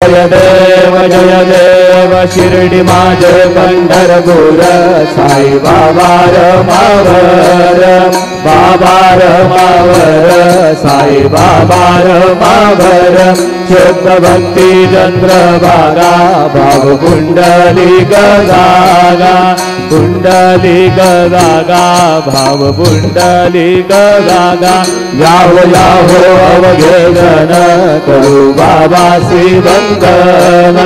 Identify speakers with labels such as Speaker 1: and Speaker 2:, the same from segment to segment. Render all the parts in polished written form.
Speaker 1: जय देव शिर्डी माझ पंढरपूर साई बाबा रमावर बाबा रमावर साई बाबा रमावर शुद्ध भक्ती चंद्रभागा भाव कुंडली गदागा कुंडली गदागा भाव कुंडली गदागा यावो यावो अवघेदन करू बाबा श्रीवंदन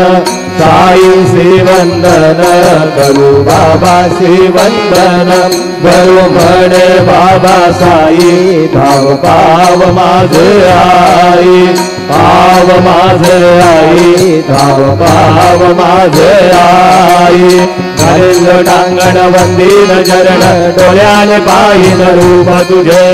Speaker 1: साई श्रीवंदन करू बाबा श्रीवंदन करू म्हणे बाबा साई धाव पाव माझे आई पाव माझे आई धाव पाव माझे आई घरेल टांगण वंदीन चरण डोळ्याने पाहिन रूप तुझे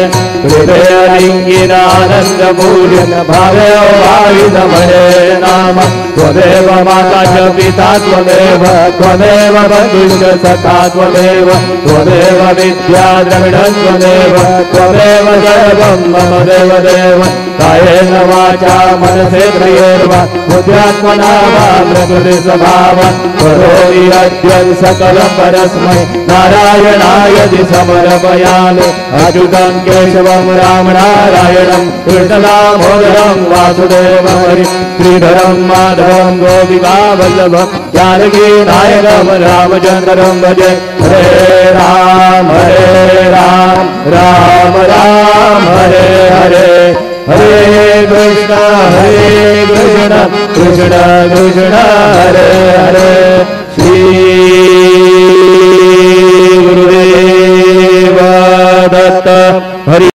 Speaker 1: हृदय लिंगीन आनंद पूजन भावे वाईन म्हणे नाम त्वमेव माता च पिता त्वमेव त्वमेव बंधुश्च सखा त्वमेव त्वमेव विद्या द्रविणं त्वमेव त्वमेव सर्वं मम देव देव कायेन वाचा मनसेन्द्रियैर्वा बुद्ध्यात्मना वा प्रकृति स्वभाव करोमि अद्य सकलं परस्मै नारायणायति समर्पयामि अच्युतं केशवं राम नारायणं कृष्णदामोदरं वासुदेवं हरि श्रीधरं माधवं गोपिका वल्लभं जानकी नायकं रामचन्द्रं भजे हरे राम राम राम हरे हरे हरे कृष्ण कृष्ण कृष्ण